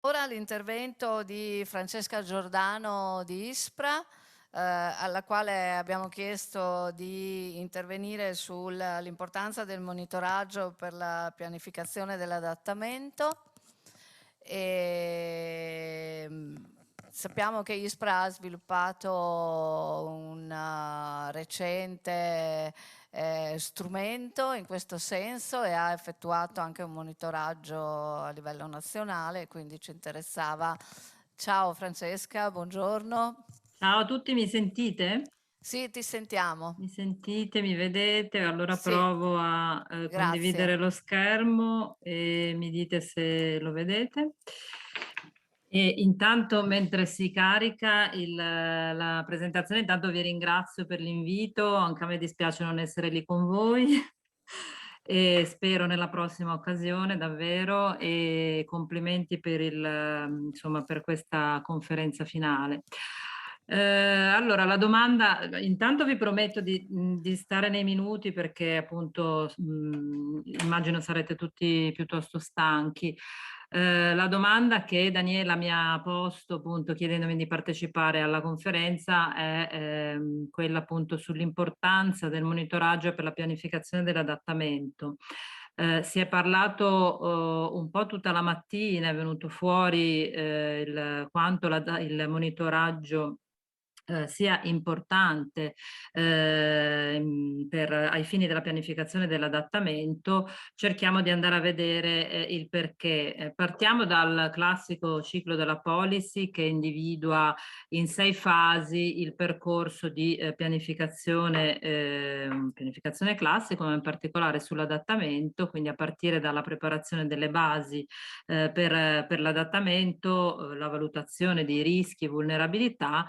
Ora l'intervento di Francesca Giordano di ISPRA, alla quale abbiamo chiesto di intervenire sull'importanza del monitoraggio per la pianificazione dell'adattamento. E, sappiamo che ISPRA ha sviluppato un recente strumento in questo senso e ha effettuato anche un monitoraggio a livello nazionale, quindi ci interessava. Ciao Francesca, buongiorno. Ciao a tutti, mi sentite? Sì, ti sentiamo. Mi sentite, mi vedete? Allora Sì, provo a grazie. condividere lo schermo e mi dite se lo vedete. E intanto, mentre si carica la presentazione, intanto vi ringrazio per l'invito, anche a me dispiace non essere lì con voi. E spero nella prossima occasione davvero e complimenti per insomma, per questa conferenza finale. Allora, la domanda, intanto vi prometto di stare nei minuti perché appunto immagino sarete tutti piuttosto stanchi. La domanda che Daniela mi ha posto appunto chiedendomi di partecipare alla conferenza è quella appunto sull'importanza del monitoraggio per la pianificazione dell'adattamento. Si è parlato un po' tutta la mattina, è venuto fuori quanto il monitoraggio sia importante ai fini della pianificazione dell'adattamento. Cerchiamo di andare a vedere il perché. Partiamo dal classico ciclo della policy che individua in 6 fasi il percorso di pianificazione classico, ma in particolare sull'adattamento, quindi a partire dalla preparazione delle basi per l'adattamento, la valutazione di rischi e vulnerabilità,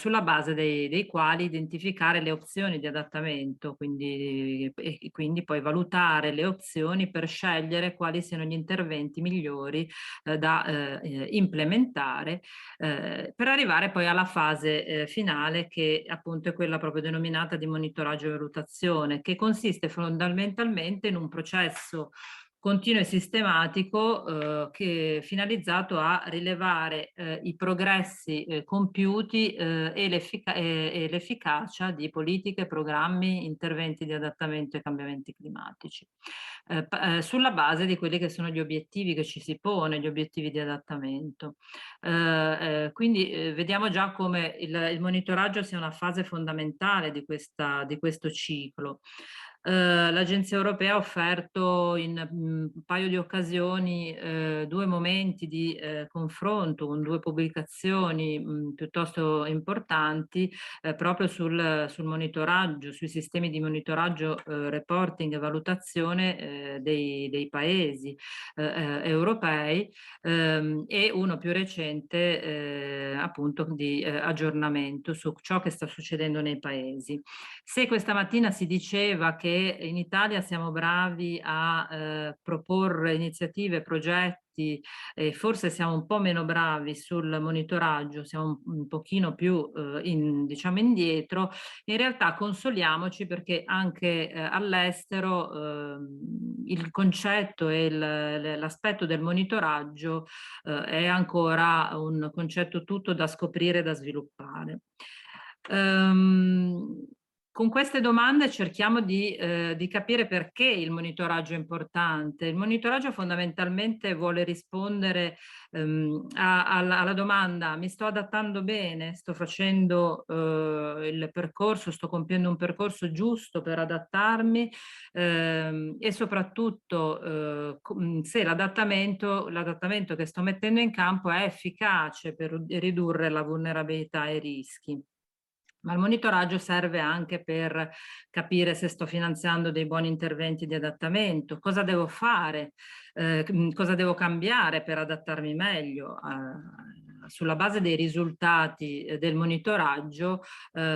sulla base dei quali identificare le opzioni di adattamento, e quindi poi valutare le opzioni per scegliere quali siano gli interventi migliori da implementare per arrivare poi alla fase finale, che appunto è quella proprio denominata di monitoraggio e valutazione, che consiste fondamentalmente in un processo continuo e sistematico che è finalizzato a rilevare i progressi compiuti e l'efficacia di politiche, programmi, interventi di adattamento ai cambiamenti climatici, sulla base di quelli che sono gli obiettivi che ci si pone, gli obiettivi di adattamento. Quindi vediamo già come il monitoraggio sia una fase fondamentale di questo ciclo. L'Agenzia Europea ha offerto in un paio di occasioni 2 momenti di confronto con 2 pubblicazioni piuttosto importanti proprio sul monitoraggio, sui sistemi di monitoraggio, reporting e valutazione dei paesi europei, e uno più recente appunto di aggiornamento su ciò che sta succedendo nei paesi. Se questa mattina si diceva che in Italia siamo bravi a proporre iniziative, progetti, e forse siamo un po' meno bravi sul monitoraggio, siamo un pochino più diciamo indietro, in realtà consoliamoci perché anche all'estero il concetto e l'aspetto del monitoraggio è ancora un concetto tutto da scoprire e da sviluppare. Ehm, con queste domande cerchiamo di capire perché il monitoraggio è importante. Il monitoraggio fondamentalmente vuole rispondere alla domanda: mi sto adattando bene, sto facendo il percorso, sto compiendo un percorso giusto per adattarmi, e soprattutto se l'adattamento che sto mettendo in campo è efficace per ridurre la vulnerabilità ai rischi. Ma il monitoraggio serve anche per capire se sto finanziando dei buoni interventi di adattamento, cosa devo fare, cosa devo cambiare per adattarmi meglio. Sulla base dei risultati del monitoraggio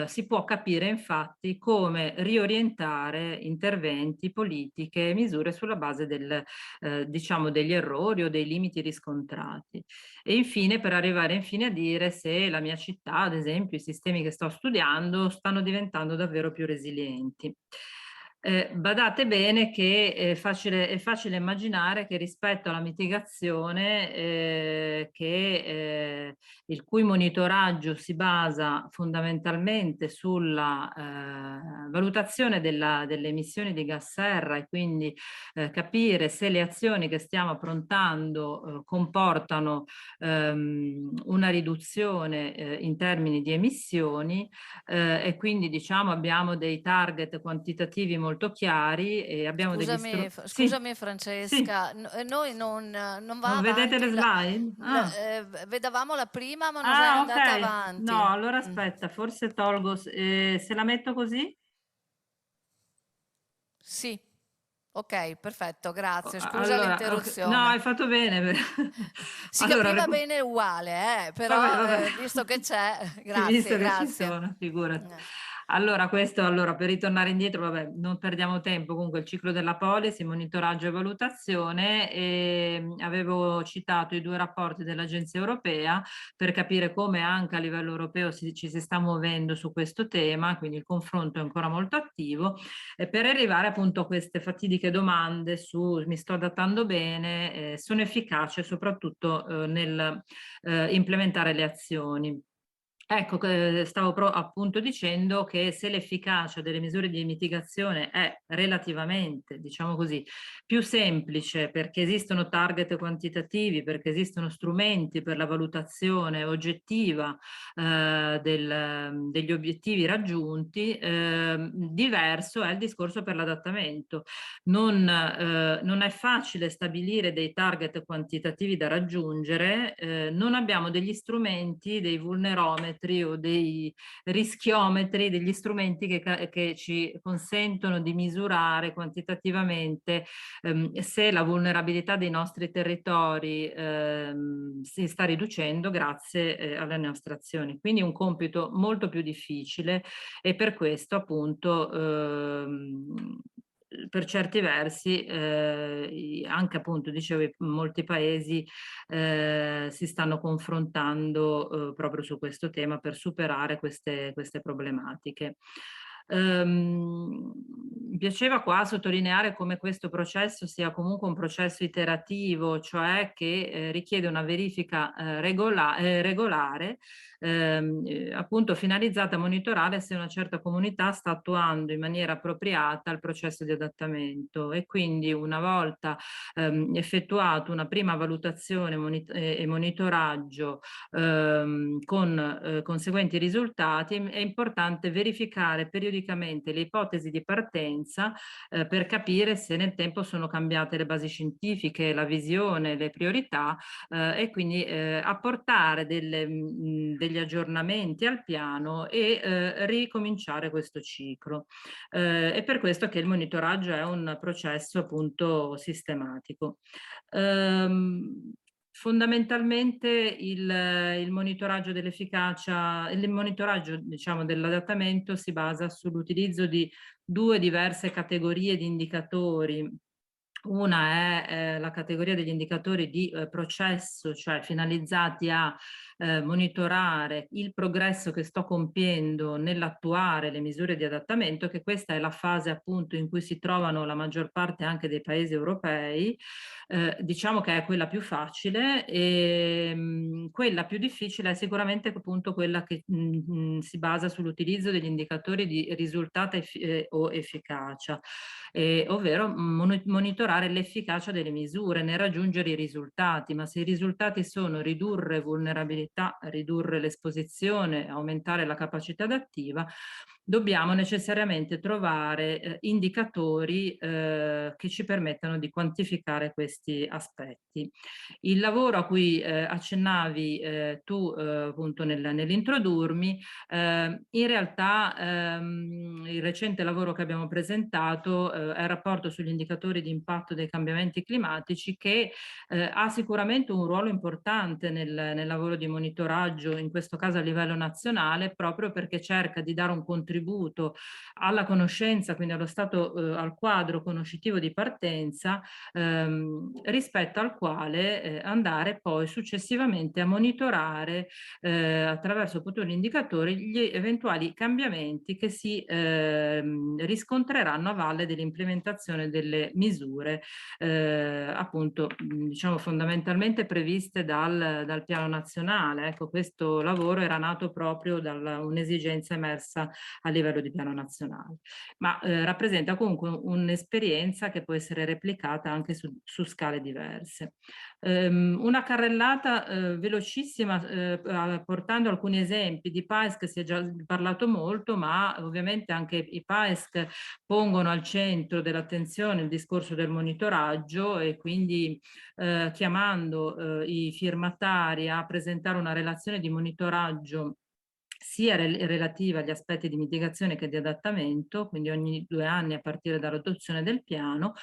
si può capire infatti come riorientare interventi, politiche e misure sulla base diciamo degli errori o dei limiti riscontrati. E infine, per arrivare infine a dire se la mia città, ad esempio, i sistemi che sto studiando stanno diventando davvero più resilienti. Badate bene che è facile immaginare che rispetto alla mitigazione, il cui monitoraggio si basa fondamentalmente sulla valutazione delle emissioni di gas serra e quindi capire se le azioni che stiamo approntando comportano una riduzione in termini di emissioni, e quindi diciamo abbiamo dei target quantitativi molto chiari e abbiamo degli Scusami, strumenti. Sì, scusami sì, Francesca, noi non va non vedete le avanti, slide? vedevamo la prima ma non sei Ah, andata ok. No, avanti. allora Mm. aspetta, forse tolgo, se la metto così? Sì, ok, perfetto, grazie. Scusa Allora, no, l'interruzione. hai fatto bene. Si Allora, capiva bene uguale, vabbè, però vabbè. visto che c'è, Sì, grazie, visto che ci grazie. sono, figurati. Eh. Allora, per ritornare indietro, vabbè, non perdiamo tempo, comunque il ciclo della policy, monitoraggio e valutazione, e avevo citato i due rapporti dell'Agenzia Europea per capire come anche a livello europeo ci si sta muovendo su questo tema, quindi il confronto è ancora molto attivo, e per arrivare appunto a queste fatidiche domande su mi sto adattando bene, sono efficace soprattutto nel implementare le azioni. Ecco, stavo appunto dicendo che se l'efficacia delle misure di mitigazione è relativamente, diciamo così, più semplice perché esistono target quantitativi, perché esistono strumenti per la valutazione oggettiva degli obiettivi raggiunti, diverso è il discorso per l'adattamento. Non è facile stabilire dei target quantitativi da raggiungere, non abbiamo degli strumenti, dei vulnerometri o dei rischiometri, degli strumenti che ci consentono di misurare quantitativamente se la vulnerabilità dei nostri territori si sta riducendo grazie alle nostre azioni. Quindi è un compito molto più difficile e per questo appunto per certi versi anche appunto dicevo molti paesi si stanno confrontando proprio su questo tema per superare queste problematiche. Mi piaceva qua sottolineare come questo processo sia comunque un processo iterativo, cioè che richiede una verifica regolare, appunto finalizzata a monitorare se una certa comunità sta attuando in maniera appropriata il processo di adattamento e quindi una volta effettuato una prima valutazione e monitoraggio con conseguenti risultati, è importante verificare periodicamente le ipotesi di partenza per capire se nel tempo sono cambiate le basi scientifiche, la visione, le priorità e quindi apportare degli aggiornamenti al piano e ricominciare questo ciclo. È per questo che il monitoraggio è un processo appunto sistematico. Fondamentalmente il monitoraggio dell'efficacia, il monitoraggio diciamo dell'adattamento si basa sull'utilizzo di due diverse categorie di indicatori. Una è la categoria degli indicatori di processo, cioè finalizzati a monitorare il progresso che sto compiendo nell'attuare le misure di adattamento, che questa è la fase appunto in cui si trovano la maggior parte anche dei paesi europei. Diciamo che è quella più facile e quella più difficile è sicuramente appunto quella che si basa sull'utilizzo degli indicatori di risultato o efficacia, ovvero monitorare l'efficacia delle misure nel raggiungere i risultati, ma se i risultati sono ridurre vulnerabilità, ridurre l'esposizione, aumentare la capacità adattiva, dobbiamo necessariamente trovare indicatori che ci permettano di quantificare questi aspetti. Il lavoro a cui accennavi tu appunto nell'introdurmi, in realtà il recente lavoro che abbiamo presentato è il rapporto sugli indicatori di impatto dei cambiamenti climatici che ha sicuramente un ruolo importante nel lavoro di monitoraggio, in questo caso a livello nazionale, proprio perché cerca di dare un contributo contributo alla conoscenza, quindi allo stato, al quadro conoscitivo di partenza, rispetto al quale andare poi successivamente a monitorare attraverso opportuni indicatori gli eventuali cambiamenti che si riscontreranno a valle dell'implementazione delle misure appunto diciamo fondamentalmente previste dal piano nazionale. Ecco, questo lavoro era nato proprio da un'esigenza emersa a livello di piano nazionale, ma rappresenta comunque un'esperienza che può essere replicata anche su scale diverse. Una carrellata velocissima portando alcuni esempi di PAESC, si è già parlato molto, ma ovviamente anche i PAESC pongono al centro dell'attenzione il discorso del monitoraggio e quindi chiamando i firmatari a presentare una relazione di monitoraggio sia relativa agli aspetti di mitigazione che di adattamento, quindi ogni 2 anni a partire dall'adozione del piano,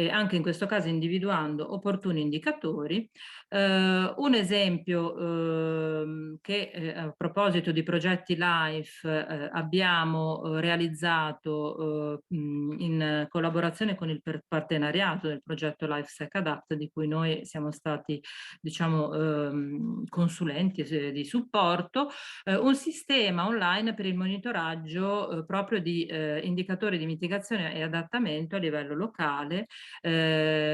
anche in questo caso individuando opportuni indicatori. Un esempio che a proposito di progetti LIFE abbiamo realizzato in collaborazione con il partenariato del progetto LIFE Sec Adapt, di cui noi siamo stati diciamo consulenti di supporto, un sistema online per il monitoraggio proprio di indicatori di mitigazione e adattamento a livello locale,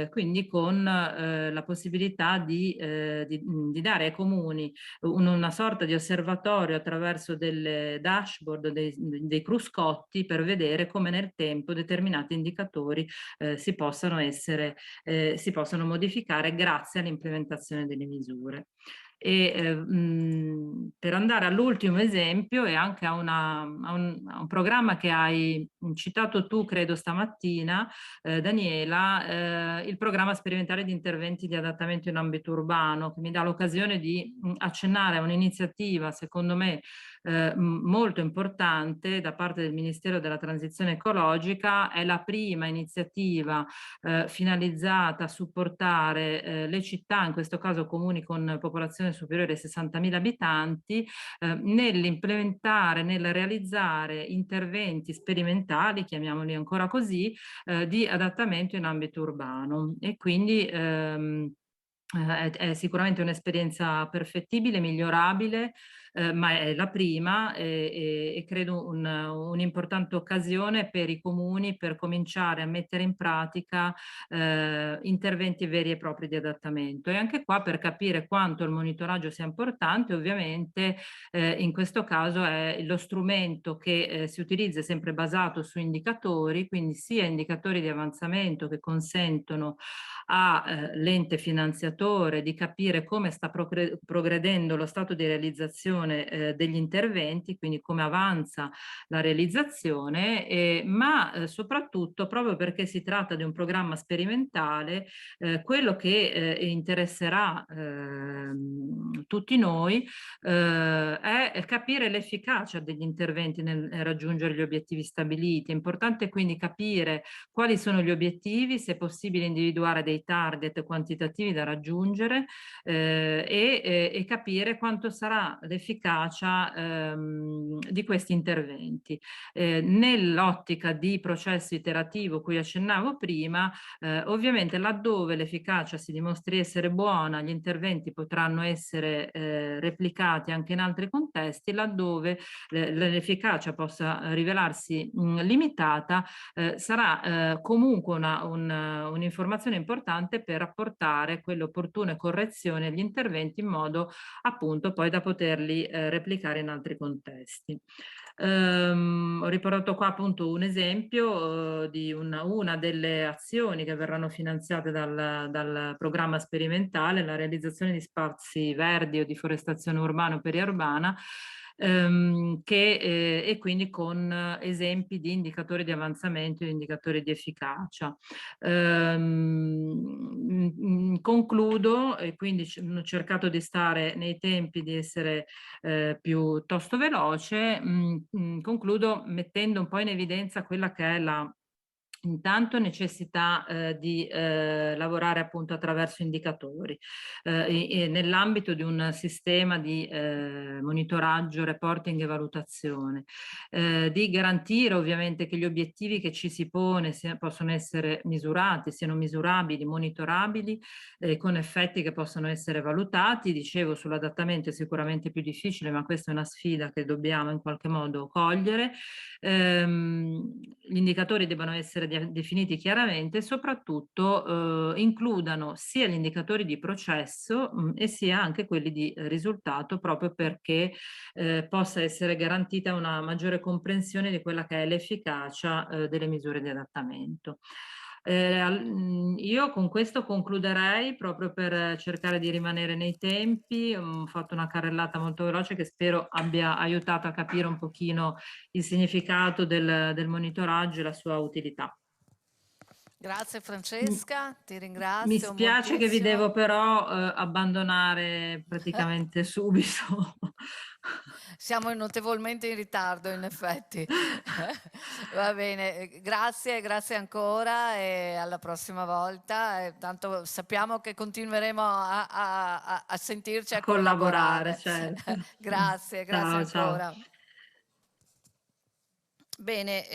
quindi con la possibilità di dare ai comuni una sorta di osservatorio attraverso delle dashboard, dei cruscotti per vedere come nel tempo determinati indicatori si possono modificare grazie all'implementazione delle misure. Per andare all'ultimo esempio e anche a un programma che hai citato tu, credo stamattina, Daniela, il programma sperimentale di interventi di adattamento in ambito urbano, che mi dà l'occasione di accennare a un'iniziativa, secondo me, molto importante da parte del Ministero della Transizione Ecologica. È la prima iniziativa finalizzata a supportare le città, in questo caso comuni con popolazione superiore ai 60.000 abitanti, nell'implementare, nel realizzare interventi sperimentali, chiamiamoli ancora così, di adattamento in ambito urbano. E quindi è sicuramente un'esperienza perfettibile, migliorabile, ma è la prima e credo un'importante occasione per i comuni per cominciare a mettere in pratica interventi veri e propri di adattamento. E anche qua per capire quanto il monitoraggio sia importante, ovviamente in questo caso è lo strumento che si utilizza, è sempre basato su indicatori, quindi sia indicatori di avanzamento che consentono all'ente finanziatore di capire come sta progredendo lo stato di realizzazione degli interventi, quindi come avanza la realizzazione, ma soprattutto proprio perché si tratta di un programma sperimentale, quello che interesserà tutti noi è capire l'efficacia degli interventi nel raggiungere gli obiettivi stabiliti. È importante quindi capire quali sono gli obiettivi, se è possibile individuare dei target quantitativi da raggiungere e capire quanto sarà l'efficacia di questi interventi. Nell'ottica di processo iterativo cui accennavo prima, ovviamente laddove l'efficacia si dimostri essere buona, gli interventi potranno essere replicati anche in altri contesti, laddove l'efficacia possa rivelarsi limitata, sarà comunque un'informazione importante per apportare quelle opportune correzioni agli interventi in modo appunto poi da poterli replicare in altri contesti. Ho riportato qua appunto un esempio di una delle azioni che verranno finanziate dal programma sperimentale, la realizzazione di spazi verdi o di forestazione urbana o periurbana, e quindi con esempi di indicatori di avanzamento e indicatori di efficacia. Concludo e quindi ho cercato di stare nei tempi, di essere piuttosto veloce. Concludo mettendo un po' in evidenza quella che è la Intanto necessità di lavorare appunto attraverso indicatori e nell'ambito di un sistema di monitoraggio, reporting e valutazione, di garantire ovviamente che gli obiettivi che ci si pone possono essere misurati, siano misurabili, monitorabili, con effetti che possono essere valutati. Dicevo, sull'adattamento è sicuramente più difficile, ma questa è una sfida che dobbiamo in qualche modo cogliere. Gli indicatori devono essere definiti chiaramente e soprattutto includano sia gli indicatori di processo e sia anche quelli di risultato, proprio perché possa essere garantita una maggiore comprensione di quella che è l'efficacia delle misure di adattamento. Io con questo concluderei proprio per cercare di rimanere nei tempi. Ho fatto una carrellata molto veloce che spero abbia aiutato a capire un pochino il significato del monitoraggio e la sua utilità. Grazie M- Francesca, ti Mi ringrazio spiace che vi devo moltissimo. però abbandonare praticamente subito. Siamo notevolmente in ritardo, in effetti. Va bene, grazie, grazie ancora e alla prossima volta. E tanto sappiamo che continueremo a sentirci e A a collaborare, collaborare. certo. Grazie, grazie Ciao, ciao. ancora. Bene.